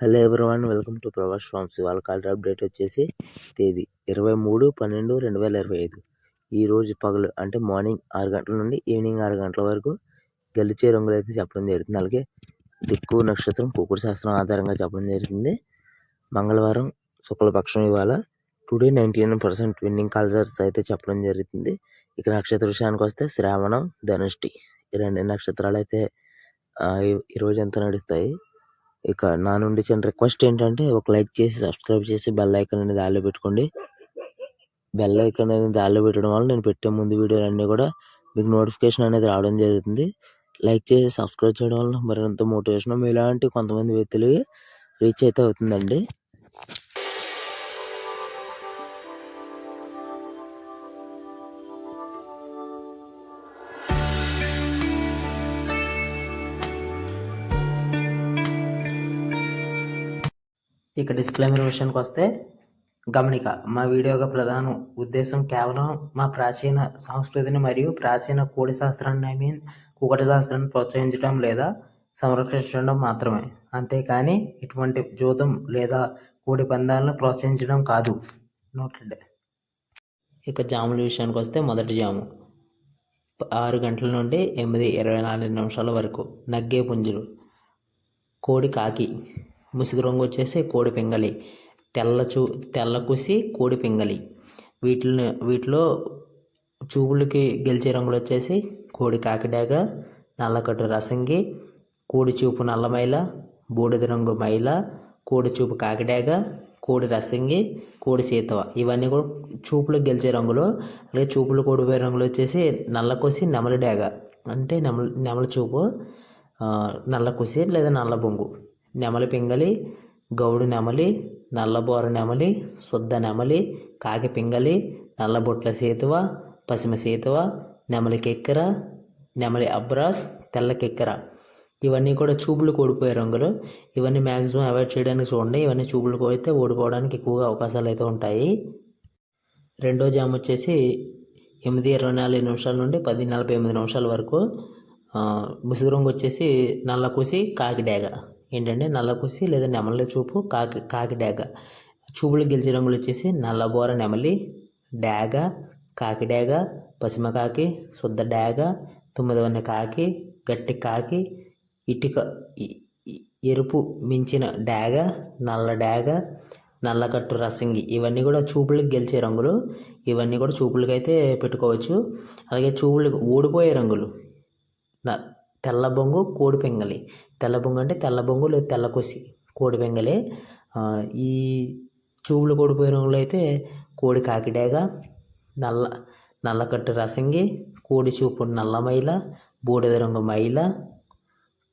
Hello everyone, welcome to Prabhas farms. వాళ్ళ caller update వచ్చేసి తేదీ 23/12/2025. ఈరోజు పగలు అంటే మార్నింగ్ 6 గంటల నుండి ఈవినింగ్ 6 గంటల వరకు గెలిచే రంగులు అయితే చెప్పడం జరుగుతుంది. అలాగే దిక్కు నక్షత్రం కుకుడు శాస్త్రం ఆధారంగా చెప్పడం జరుగుతుంది. మంగళవారం శుక్లపక్షం ఇవాళ. టుడే 99% విన్నింగ్ కలర్స్ అయితే చెప్పడం జరుగుతుంది. ఇక నక్షత్ర విషయానికి వస్తే శ్రావణం, ధనుష్టి ఈ రెండు నక్షత్రాలు అయితే ఈరోజు ఎంత నడుస్తాయి. ఇక నా నుండి చిన్న రిక్వెస్ట్ ఏంటంటే, ఒక లైక్ చేసి సబ్స్క్రైబ్ చేసి బెల్ ఐకాన్ అనేది ఆల్లో పెట్టుకోండి. బెల్ ఐకాన్ అనేది ఆల్లో పెట్టడం వల్ల నేను పెట్టే ముందు వీడియోలన్నీ కూడా మీకు నోటిఫికేషన్ అనేది రావడం జరుగుతుంది. లైక్ చేసి సబ్స్క్రైబ్ చేయడం వల్ల మరింత మోటివేషన్ మీలాంటి కొంతమంది వ్యక్తులకి రీచ్ అయితే అవుతుందండి. ఇక డిస్క్లైమర్ విషయానికి వస్తే గమనిక, మా వీడియో యొక్క ప్రధాన ఉద్దేశం కేవలం మా ప్రాచీన సంస్కృతిని మరియు ప్రాచీన కోడి శాస్త్రాన్ని కుకట శాస్త్రాన్ని ప్రోత్సహించడం లేదా సంరక్షించడం మాత్రమే, అంతేకాని ఇటువంటి జూదం లేదా కోడి పందాలను ప్రోత్సహించడం కాదు. నోటెడ్. ఇక జాముల విషయానికి వస్తే మొదటి జాము 6 గంటల నుండి 8:24 వరకు నగ్గే పుంజులు, కోడి కాకి, ముసుగు రంగు వచ్చేసి కోడి పింగళి, తెల్ల కుసి కోడి పింగళి. వీటిలో చూపులకి గెలిచే రంగులు వచ్చేసి కోడి కాకిడాగ, నల్లకట్టు రసంగి, కోడి చూపు నల్ల మైల, బూడిద రంగు మైల, కోడి చూపు కాకిడాగ, కోడి రసంగి, కోడి సీతవ. ఇవన్నీ కూడా చూపులకు గెలిచే రంగులు. అలాగే చూపులు కోడిపోయే రంగులు వచ్చేసి నల్ల కుసి నెమలి డాగ అంటే నెమలి చూపు, నల్ల కుసి లేదా నల్ల బొంగు, నెమలి పింగళి, గౌడు నెమలి, నల్లబోర నెమలి, శుద్ధ నెమలి, కాకి పింగళి, నల్లబొట్ల సీతువ, పసిమ సీతువ, నెమలి కెక్కెర, నెమలి అబ్రాస్, తెల్ల కెక్కెర. ఇవన్నీ కూడా చూపులు ఓడిపోయే రంగులు. ఇవన్నీ మ్యాక్సిమం అవాయిడ్ చేయడానికి చూడండి. ఇవన్నీ చూపులు కోడితే ఓడిపోవడానికి ఎక్కువగా అవకాశాలు అయితే ఉంటాయి. రెండో జామ్ వచ్చేసి 8:24 నుండి 10:48 వరకు. ముసుగు రంగు వచ్చేసి నల్ల కుసి కాకి డాగ ఏంటంటే నల్ల కుసి లేదా నెమలి చూపు కాకి డాగ. చూపులు గెలిచే రంగులు వచ్చేసి నల్లబోర నెమలి, డాగ, కాకి డాగ, పసిమ కాకి, శుద్ధ డాగ, తుమ్మిదవన్న కాకి, గట్టి కాకి, ఇటుక ఎరుపు మించిన డాగ, నల్ల డాగ, నల్లకట్టు రసంగి. ఇవన్నీ కూడా చూపులకు గెలిచే రంగులు. ఇవన్నీ కూడా చూపులకి అయితే పెట్టుకోవచ్చు. అలాగే చూపులకు ఓడిపోయే రంగులు తెల్ల బొంగు కోడి పింగళి. తెల్ల బొంగు అంటే తెల్ల బొంగు లేదా తెల్ల కుసి కోడి పింగళి. ఈ చూపులు ఓడిపోయే రంగులు అయితే కోడి కాకిడాగ, నల్లకట్టు రసంగి, కోడి చూపు నల్ల మైల, బూడిద రంగు మైల,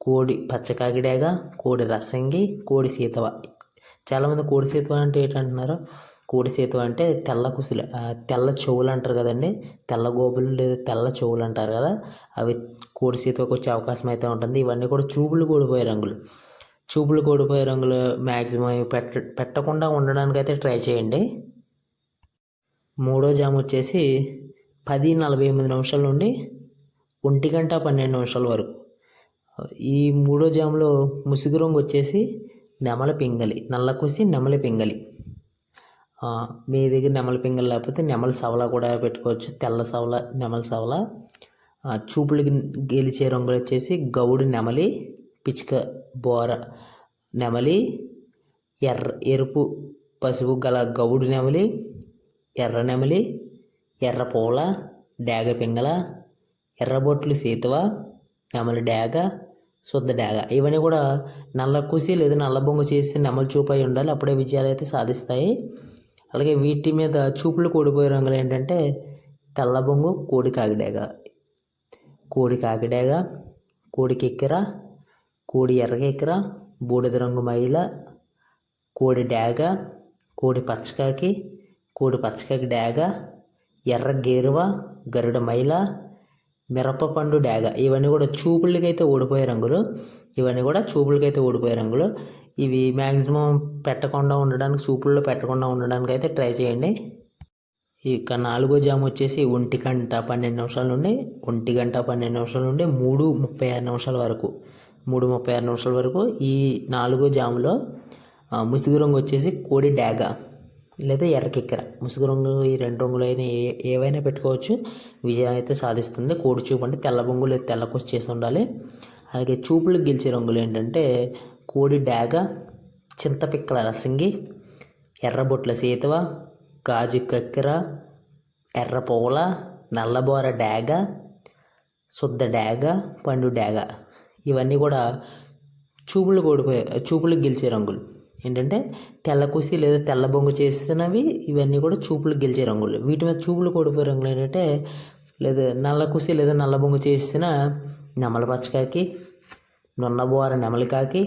కోడి పచ్చకాకిడాగ, కోడి రసంగి, కోడి సీతవ. చాలామంది కోడి సీతవ అంటే ఏంటంటున్నారు. కోడి సీతవ అంటే తెల్ల కుసులు, తెల్ల చెవులు అంటారు కదండి, తెల్ల గోపులు లేదా తెల్ల చెవులు అంటారు కదా, అవి కోడి సీతవకు వచ్చే అవకాశం అయితే ఉంటుంది. ఇవన్నీ కూడా చూపులు ఓడిపోయే రంగులు. చూపులు ఓడిపోయే రంగులు మ్యాక్సిమం పెట్టకుండా ఉండడానికి అయితే ట్రై చేయండి. మూడో జామ్ వచ్చేసి 10:48 నుండి 1:12 వరకు. ఈ మూడో జాములో ముసుగు రంగు వచ్చేసి నెమలి పింగళి, నల్ల కుసి నెమలి పింగళి. మీ దగ్గర నెమలి పింగళి లేకపోతే నెమలి సవల కూడా పెట్టుకోవచ్చు, తెల్ల సవల, నెమలి సవల. చూపులకి గెలిచే రంగులు వచ్చేసి గౌడు నెమలి, పిచ్చుక బోర నెమలి, ఎరుపు పసుపు గల గౌడు నెమలి, ఎర్ర నెమలి, ఎర్ర పూల, డాగ పింగళ, ఎర్రబొట్లు సీతవ, నెమలి డాగ, శుద్ధ డాగ. ఇవన్నీ కూడా నల్ల కుసి లేదా నల్ల బొంగు చేసి నెమలి చూపు అయి ఉండాలి, అప్పుడే విజయాలు అయితే సాధిస్తాయి. అలాగే వీటి మీద చూపులు ఓడిపోయే రంగులు ఏంటంటే తెల్ల బొంగు కోడి కాకిడాగ, కోడి కాకిడాగ, కోడి కెక్కెర, కోడి ఎర్రకెక్కెర, బూడిద రంగు మైల, కోడి డాగ, కోడి పచ్చకాకి, కోడి పచ్చకాకి డాగ, ఎర్ర గేరువ, గరుడ మైల, మిరపపండు డాగ. ఇవన్నీ కూడా చూపులకైతే ఓడిపోయే రంగులు. ఇవి మ్యాక్సిమం పెట్టకుండా ఉండడానికి, చూపుల్లో పెట్టకుండా ఉండడానికి అయితే ట్రై చేయండి. ఇక నాలుగో జామ్ వచ్చేసి 1:12 నుండి 1:12 నుండి 3:36 వరకు. 3:36 వరకు. ఈ నాలుగో జాములో ముసుగు రంగు వచ్చేసి కోడి డాగ లేదా ఎర్రకెక్కెర. ముసుగు రంగు ఈ 2 రంగులైన ఏవైనా పెట్టుకోవచ్చు. విజయం అయితే సాధిస్తుంది. కోడి చూపు అంటే తెల్ల బొంగు లేదా తెల్ల కుసి చేసి ఉండాలి. అలాగే చూపులకు గెలిచే రంగులు ఏంటంటే కోడి డాగ, చింతపిక్కల రసంగి, ఎర్రబొట్ల సీతవ, గాజు కక్కెర, ఎర్ర పువ్వుల, నల్లబోర డాగ, శుద్ధ డాగ, పండు డాగ. ఇవన్నీ కూడా చూపులకు గెలిచే రంగులు ఏంటంటే తెల్ల కుసి లేదా తెల్ల బొంగు చేసినవి. ఇవన్నీ కూడా చూపులకు గెలిచే రంగులు. వీటి మీద చూపులు ఓడిపోయే రంగులు ఏంటంటే లేదా నల్ల కుసి లేదా నల్ల బొంగు చేసిన నెమలి పచ్చకాకి, నున్నబోర నెమలికాకి,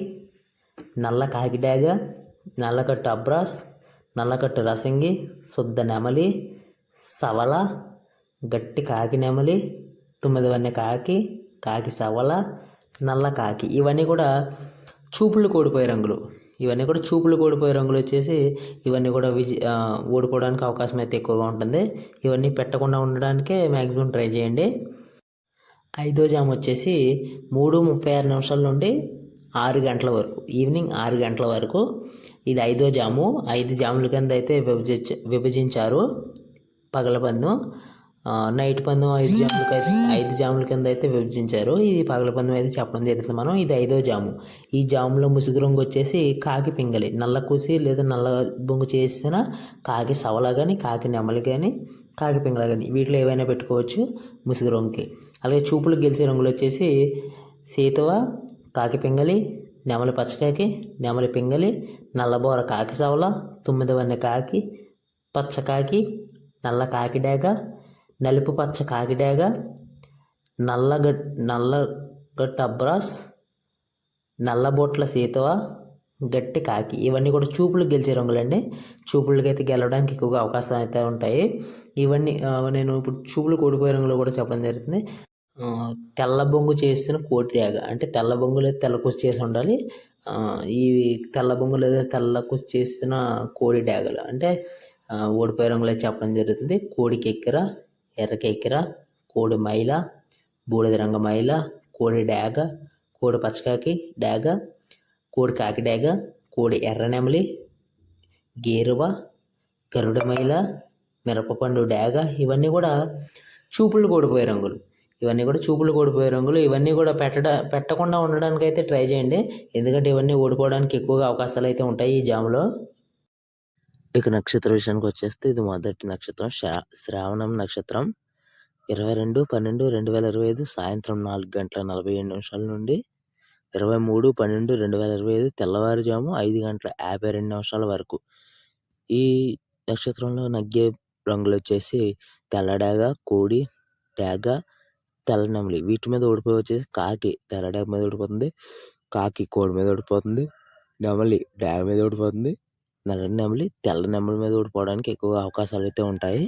నల్ల కాకి డాగ, నల్లకట్టు అబ్రాస్, నల్లకట్టు రసంగి, శుద్ధ నెమలి, సవల, గట్టి కాకి నెమలి, 9 కాకి, కాకి సవల, నల్ల కాకి. ఇవన్నీ కూడా చూపులకు ఓడిపోయే రంగులు. ఇవన్నీ కూడా చూపులకు ఓడిపోయే రంగులు వచ్చేసి ఇవన్నీ కూడా ఓడిపోవడానికి అవకాశం అయితే ఎక్కువగా ఉంటుంది. ఇవన్నీ పెట్టకుండా ఉండడానికే మ్యాక్సిమం ట్రై చేయండి. 5వ జాము వచ్చేసి 3:36 నుండి 6 గంటల వరకు, ఈవినింగ్ 6 గంటల వరకు. ఇది 5వ జాము. 5 జాముల కింద అయితే విభజించారు పగల పందెం. నైట్ పందెం 5 జాముల కింద అయితే విభజించారు. ఇది పగల పందెం అయితే చెప్పడం జరుగుతుంది మనం. ఇది 5వ జాము. ఈ జాములో ముసుగు రంగు వచ్చేసి కాకి పింగలి, నల్ల కూసి లేదా నల్ల బొంగు చేసిన కాకి సవల కానీ, కాకి నెమలి కానీ, కాకి పింగళ కానీ వీటిలో ఏవైనా పెట్టుకోవచ్చు ముసుగు రంగుకి. అలాగే చూపులకు గెలిచే రంగులు వచ్చేసి సీతవ, కాకి పింగలి, నెమలి పచ్చకాకి, నెమలి పింగలి, నల్లబోర కాకి సవల, 9 కాకి, పచ్చకాకి, నల్ల కాకి డాగ, నలుపు పచ్చ కాకి డాగ, నల్లగట్టు అబ్రాస్, నల్లబొట్ల సీతవ, గట్టి కాకి. ఇవన్నీ కూడా చూపులకు గెలిచే రంగులండి. చూపులకి అయితే గెలవడానికి ఎక్కువగా అవకాశం అయితే ఉంటాయి. ఇవన్నీ నేను ఇప్పుడు చూపులకు ఓడిపోయే రంగులో కూడా చెప్పడం జరుగుతుంది. తెల్ల బొంగు చేసిన కోడి డాగ అంటే తెల్ల బొంగు లేదా తెల్ల కుసి చేసి ఉండాలి. ఈ తెల్ల బొంగు లేదా తెల్ల కుసి చేసిన కోడి డాగలు అంటే ఓడిపోయే రంగులు చెప్పడం జరుగుతుంది. కోడి కెక్కెర, ఎర్ర కెక్కెర, కోడి మైల, బూడిద రంగు మైల, కోడి డాగ, కోడి పచ్చకాకి డాగ, కోడి కాకి డాగ, కోడి ఎర్ర నెమలి, గేరువ, గరుడ మైల, మిరపపండు డాగ. ఇవన్నీ కూడా చూపులకు ఓడిపోయే రంగులు. ఇవన్నీ కూడా పెట్టకుండా ఉండడానికి అయితే ట్రై చేయండి. ఎందుకంటే ఇవన్నీ ఓడిపోవడానికి ఎక్కువగా అవకాశాలు అయితే ఉంటాయి ఈ జాములో. ఇక నక్షత్ర విషయానికి వచ్చేస్తే ఇది మొదటి నక్షత్రం శ్రావణం నక్షత్రం. 22/12/2025 సాయంత్రం 4:47 నుండి 23/12/2025 తెల్లవారుజాము 5:52 వరకు. ఈ నక్షత్రంలో నగ్గే రంగులు వచ్చేసి తెల్ల డాగ, కోడి డాగ, తెల్ల నెమలి. వీటి మీద ఓడిపోయి వచ్చేసి కాకి తెల్ల డాగ మీద ఓడిపోతుంది, కాకి కోడి మీద ఓడిపోతుంది, నెమలి డాగ మీద ఓడిపోతుంది, నల్ల నెమలి తెల్ల నెమలి మీద ఓడిపోవడానికి ఎక్కువ అవకాశాలు అయితే ఉంటాయి.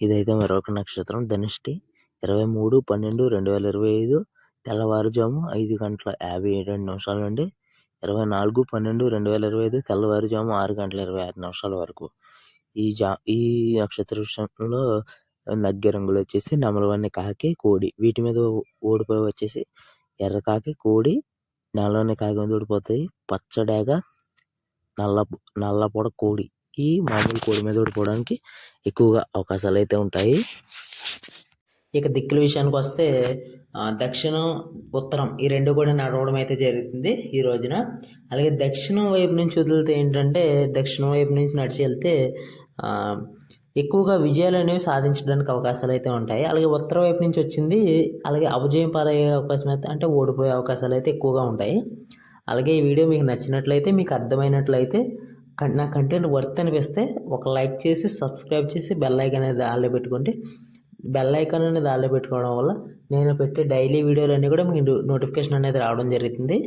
ఇదైతే మరొక నక్షత్రం ధనిష్టి. 23/12/2025 తెల్లవారుజాము 5:57 నుండి 24/12/2025 తెల్లవారుజాము 6:26 వరకు. ఈ నక్షత్ర విషయంలో నగ్గే రంగులు వచ్చేసి నెమలవన్నె కాకి, కోడి. వీటి మీద ఓడిపోయి వచ్చేసి ఎర్ర కాకి, కోడి, నెమలవన్నె కాకి మీద ఓడిపోతాయి. పచ్చ డాగ, నల్లపొడ కోడి. ఈ మామూలు కోడి మీద ఓడిపోవడానికి ఎక్కువగా అవకాశాలు అయితే ఉంటాయి. ఇక దిక్కుల విషయానికి వస్తే దక్షిణం, ఉత్తరం ఈ 2 కూడా నడవడం అయితే జరుగుతుంది ఈ రోజున. అలాగే దక్షిణం వైపు నుంచి వదిలితే ఏంటంటే దక్షిణం వైపు నుంచి నడిచి వెళ్తే ఎక్కువగా విజయాలు అనేవి సాధించడానికి అవకాశాలు అయితే ఉంటాయి. అలాగే ఉత్తర వైపు నుంచి వచ్చింది అలాగే అపజయం పాలయ్యే అవకాశం అయితే అంటే ఓడిపోయే అవకాశాలు అయితే ఎక్కువగా ఉంటాయి. అలాగే ఈ వీడియో మీకు నచ్చినట్లయితే, మీకు అర్థమైనట్లయితే, నా కంటెంట్ వర్త్ అనిపిస్తే ఒక లైక్ చేసి, సబ్స్క్రైబ్ చేసి, బెల్ ఐకాన్ అనేది ఆన్లో పెట్టుకుంటే, బెల్ ఐకాన్ అనేది ఆన్లో పెట్టుకోవడం వల్ల నేను పెట్టే డైలీ వీడియోలన్నీ కూడా మీకు నోటిఫికేషన్ అనేది రావడం జరుగుతుంది.